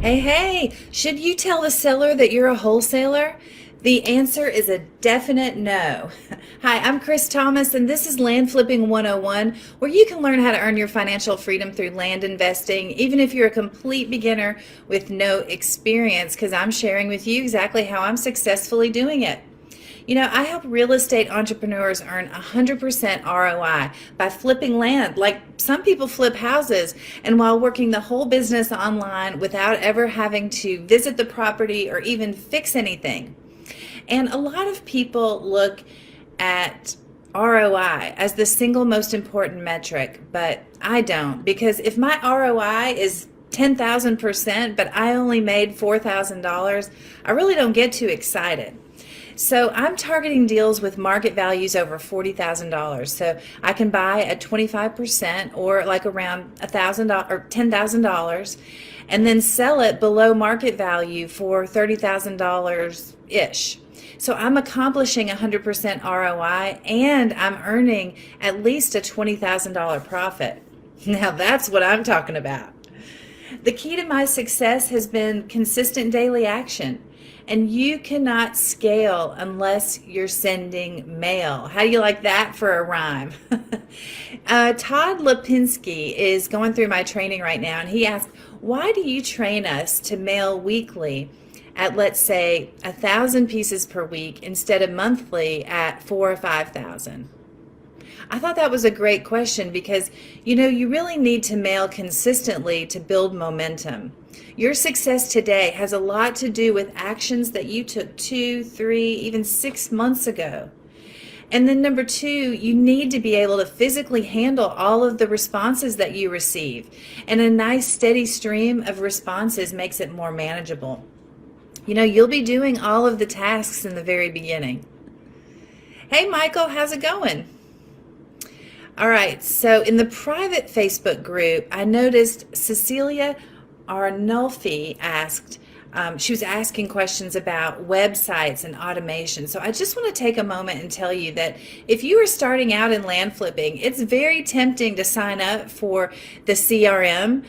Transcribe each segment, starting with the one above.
Hey, hey, should you tell the seller that you're a wholesaler? The answer is a definite no. Hi, I'm Chris Thomas, and this is Land Flipping 101, where you can learn how to earn your financial freedom through land investing, even if you're a complete beginner with no experience, because I'm sharing with you exactly how I'm successfully doing it. I help real estate entrepreneurs earn 100% ROI by flipping land, like some people flip houses, and while working the whole business online without ever having to visit the property or even fix anything. And a lot of people look at ROI as the single most important metric, but I don't, because if my ROI is 10,000%, but I only made $4,000, I really don't get too excited. So I'm targeting deals with market values over $40,000. So I can buy at 25% or like around $1,000 or $10,000 and then sell it below market value for $30,000 ish. So I'm accomplishing 100% ROI and I'm earning at least a $20,000 profit. Now that's what I'm talking about. The key to my success has been consistent daily action. And you cannot scale unless you're sending mail. How do you like that for a rhyme? Todd Lipinski is going through my training right now, and he asked, why do you train us to mail weekly at, let's say, 1,000 pieces per week instead of monthly at 4 or 5,000? I thought that was a great question because, you really need to mail consistently to build momentum. Your success today has a lot to do with actions that you took 2, 3, even 6 months ago. And then number 2, you need to be able to physically handle all of the responses that you receive. And a nice steady stream of responses makes it more manageable. You'll be doing all of the tasks in the very beginning. Hey, Michael, how's it going? All right, so in the private Facebook group, I noticed Cecilia Arnulfi asked, she was asking questions about websites and automation. So I just want to take a moment and tell you that if you are starting out in land flipping, it's very tempting to sign up for the CRM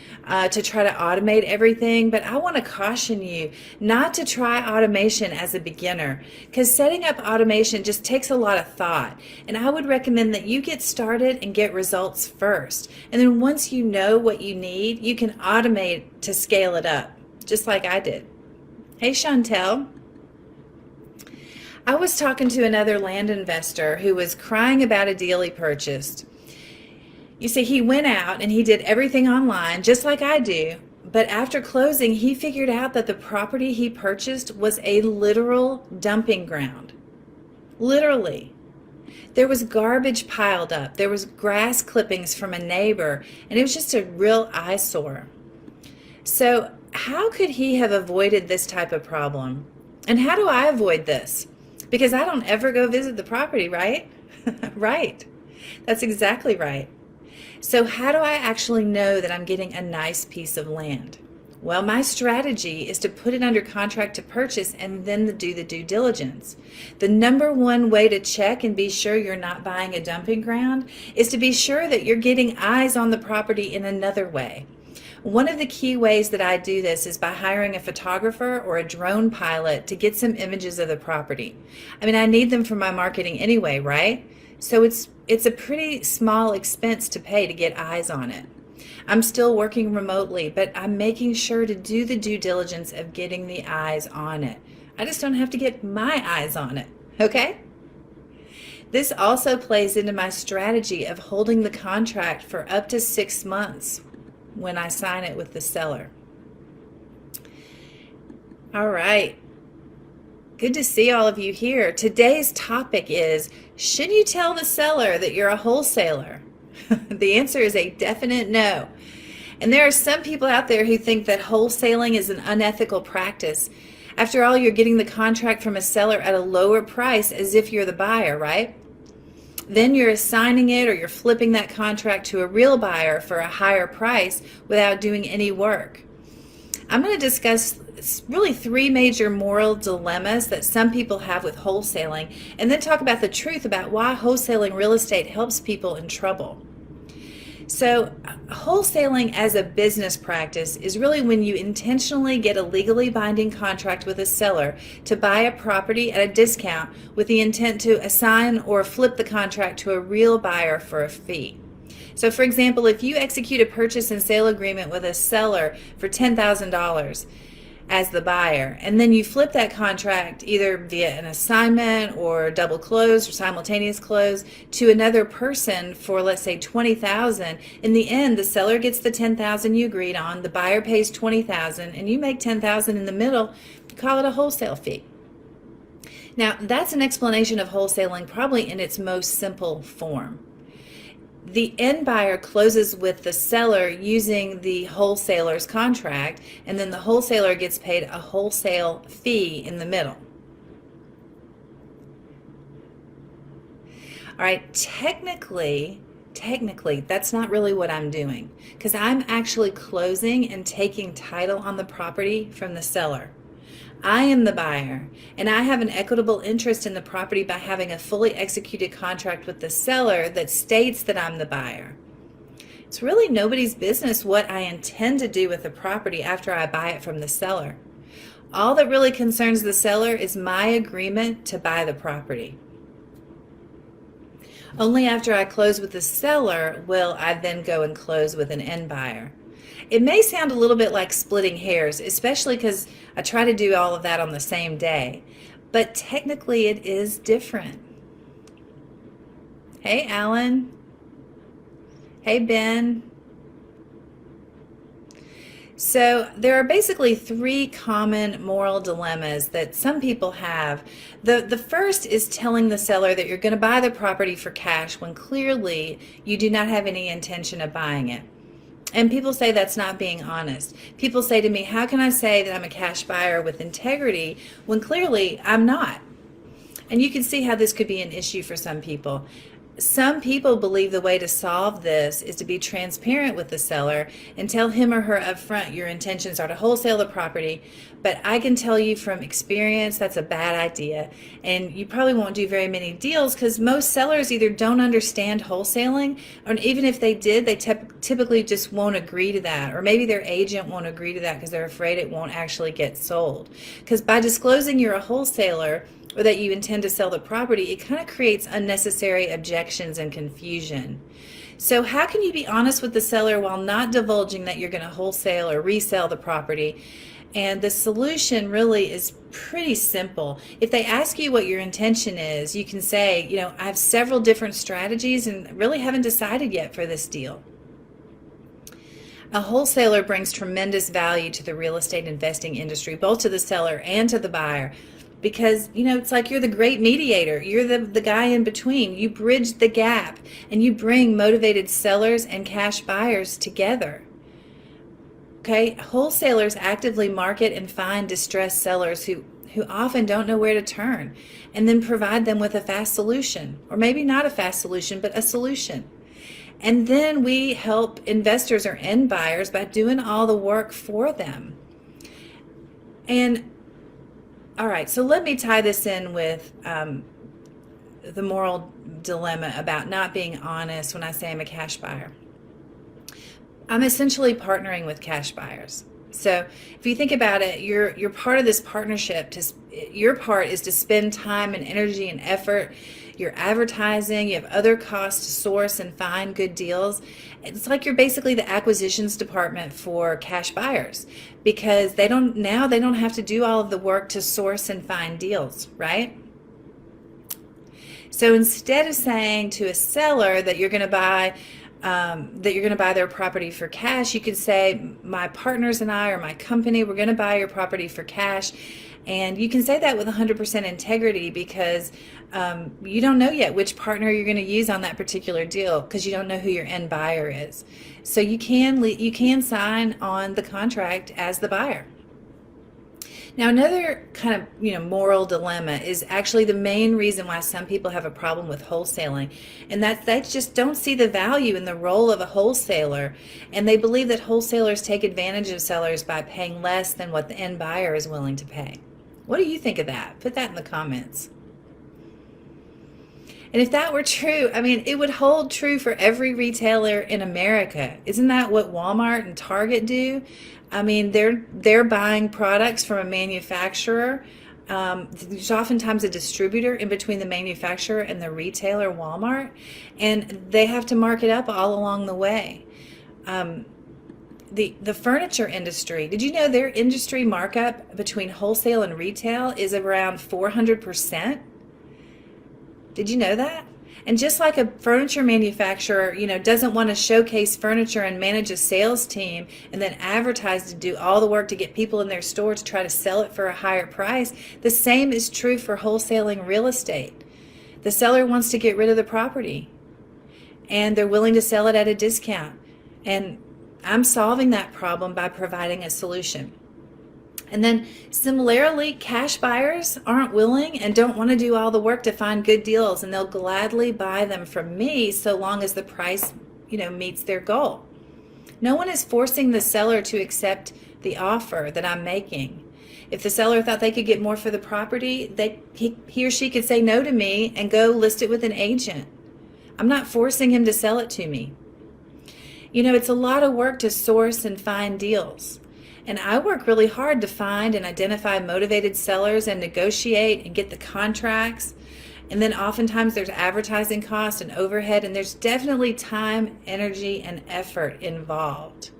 to try to automate everything. But I want to caution you not to try automation as a beginner, because setting up automation just takes a lot of thought. And I would recommend that you get started and get results first. And then once you know what you need, you can automate to scale it up, just like I did. Hey, Chantel. I was talking to another land investor who was crying about a deal he purchased. You see, he went out and he did everything online, just like I do. But after closing, he figured out that the property he purchased was a literal dumping ground. Literally. There was garbage piled up. There was grass clippings from a neighbor, and it was just a real eyesore. So how could he have avoided this type of problem? And how do I avoid this? Because I don't ever go visit the property, right? Right. That's exactly right. So how do I actually know that I'm getting a nice piece of land? Well, my strategy is to put it under contract to purchase and then do the due diligence. The number one way to check and be sure you're not buying a dumping ground is to be sure that you're getting eyes on the property in another way. One of the key ways that I do this is by hiring a photographer or a drone pilot to get some images of the property. I need them for my marketing anyway, right? So it's a pretty small expense to pay to get eyes on it. I'm still working remotely, but I'm making sure to do the due diligence of getting the eyes on it. I just don't have to get my eyes on it, okay? This also plays into my strategy of holding the contract for up to 6 months when I sign it with the seller. All right. Good to see all of you here. Today's topic is, should you tell the seller that you're a wholesaler? The answer is a definite no. And there are some people out there who think that wholesaling is an unethical practice. After all, you're getting the contract from a seller at a lower price as if you're the buyer, right? Then you're assigning it or you're flipping that contract to a real buyer for a higher price without doing any work. I'm going to discuss really 3 major moral dilemmas that some people have with wholesaling, and then talk about the truth about why wholesaling real estate helps people in trouble. So, wholesaling as a business practice is really when you intentionally get a legally binding contract with a seller to buy a property at a discount with the intent to assign or flip the contract to a real buyer for a fee. So, for example, if you execute a purchase and sale agreement with a seller for $10,000 as the buyer, and then you flip that contract either via an assignment or double close or simultaneous close to another person for, let's say, $20,000, in the end the seller gets the $10,000 you agreed on, the buyer pays $20,000, and you make $10,000 in the middle. You call it a wholesale fee. Now, that's an explanation of wholesaling probably in its most simple form. The end buyer closes with the seller using the wholesaler's contract, and then the wholesaler gets paid a wholesale fee in the middle. All right, technically, that's not really what I'm doing, because I'm actually closing and taking title on the property from the seller. I am the buyer, and I have an equitable interest in the property by having a fully executed contract with the seller that states that I'm the buyer. It's really nobody's business what I intend to do with the property after I buy it from the seller. All that really concerns the seller is my agreement to buy the property. Only after I close with the seller will I then go and close with an end buyer. It may sound a little bit like splitting hairs, especially because I try to do all of that on the same day, but technically it is different. Hey, Alan. Hey, Ben. So there are basically three common moral dilemmas that some people have. The first is telling the seller that you're going to buy the property for cash when clearly you do not have any intention of buying it. And people say that's not being honest. People say to me, how can I say that I'm a cash buyer with integrity when clearly I'm not? And you can see how this could be an issue for some people. Some people believe the way to solve this is to be transparent with the seller and tell him or her up front your intentions are to wholesale the property. But I can tell you from experience that's a bad idea, and you probably won't do very many deals because most sellers either don't understand wholesaling, or even if they did, they typically just won't agree to that, or maybe their agent won't agree to that because they're afraid it won't actually get sold. Because by disclosing you're a wholesaler or that you intend to sell the property, it kind of creates unnecessary objections and confusion. So how can you be honest with the seller while not divulging that you're going to wholesale or resell the property? And the solution really is pretty simple. If they ask you what your intention is, you can say, I have several different strategies and really haven't decided yet for this deal. A wholesaler brings tremendous value to the real estate investing industry, both to the seller and to the buyer. Because, it's like you're the great mediator. You're the guy in between. You bridge the gap and you bring motivated sellers and cash buyers together. Okay, wholesalers actively market and find distressed sellers who often don't know where to turn, and then provide them with a fast solution, or maybe not a fast solution, but a solution. And then we help investors or end buyers by doing all the work for them. And all right, so let me tie this in with the moral dilemma about not being honest when I say I'm a cash buyer. I'm essentially partnering with cash buyers. So if you think about it, you're part of this partnership. Your part is to spend time and energy and effort. You're advertising. You have other costs to source and find good deals. It's like you're basically the acquisitions department for cash buyers, because they don't have to do all of the work to source and find deals, right? So instead of saying to a seller that you're going to buy their property for cash, you could say, my partners and I, or my company, we're going to buy your property for cash. And you can say that with 100% integrity, because you don't know yet which partner you're going to use on that particular deal, because you don't know who your end buyer is. So you can sign on the contract as the buyer. Now, another kind of moral dilemma is actually the main reason why some people have a problem with wholesaling, and that they just don't see the value in the role of a wholesaler, and they believe that wholesalers take advantage of sellers by paying less than what the end buyer is willing to pay. What do you think of that? Put that in the comments. And if that were true, I mean, it would hold true for every retailer in America. Isn't that what Walmart and Target do? I mean, they're buying products from a manufacturer. There's oftentimes a distributor in between the manufacturer and the retailer, Walmart, and they have to mark it up all along the way. The furniture industry, did you know their industry markup between wholesale and retail is around 400%? Did you know that? And just like a furniture manufacturer, doesn't want to showcase furniture and manage a sales team and then advertise to do all the work to get people in their store to try to sell it for a higher price, the same is true for wholesaling real estate. The seller wants to get rid of the property and they're willing to sell it at a discount. And I'm solving that problem by providing a solution. And then similarly, cash buyers aren't willing and don't want to do all the work to find good deals, and they'll gladly buy them from me so long as the price, meets their goal. No one is forcing the seller to accept the offer that I'm making. If the seller thought they could get more for the property, he or she could say no to me and go list it with an agent. I'm not forcing him to sell it to me. It's a lot of work to source and find deals. And I work really hard to find and identify motivated sellers and negotiate and get the contracts. And then oftentimes there's advertising costs and overhead, and there's definitely time, energy, and effort involved.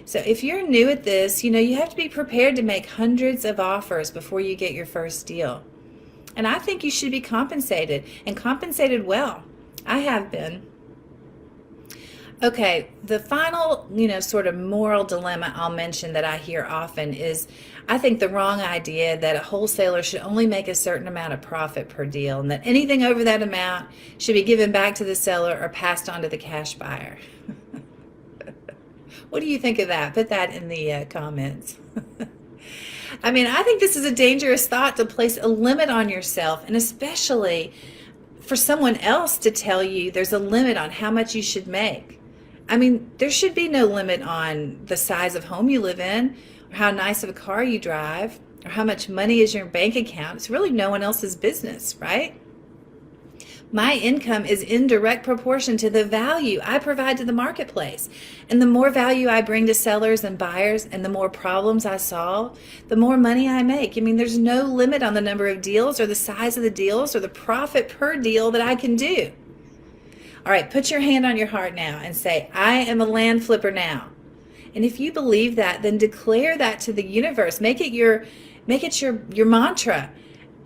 So if you're new at this, you have to be prepared to make hundreds of offers before you get your first deal. And I think you should be compensated, and compensated well. I have been. Okay, the final, sort of moral dilemma I'll mention that I hear often is, I think the wrong idea that a wholesaler should only make a certain amount of profit per deal and that anything over that amount should be given back to the seller or passed on to the cash buyer. What do you think of that? Put that in the comments. I mean, I think this is a dangerous thought to place a limit on yourself, and especially for someone else to tell you there's a limit on how much you should make. I mean, there should be no limit on the size of home you live in, or how nice of a car you drive, or how much money is in your bank account. It's really no one else's business, right? My income is in direct proportion to the value I provide to the marketplace. And the more value I bring to sellers and buyers and the more problems I solve, the more money I make. I mean, there's no limit on the number of deals or the size of the deals or the profit per deal that I can do. All right, put your hand on your heart now and say, I am a land flipper now. And if you believe that, then declare that to the universe. Make it your mantra.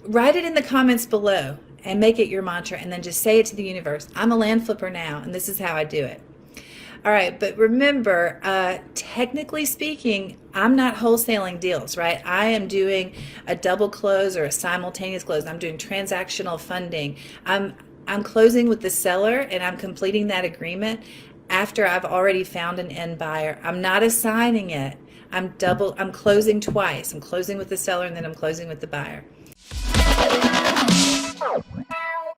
Write it in the comments below and make it your mantra, and then just say it to the universe. I'm a land flipper now, and this is how I do it. All right, but remember, technically speaking, I'm not wholesaling deals, right? I am doing a double close or a simultaneous close. I'm doing transactional funding. I'm closing with the seller, and I'm completing that agreement after I've already found an end buyer. I'm not assigning it. I'm closing twice. I'm closing with the seller, and then I'm closing with the buyer.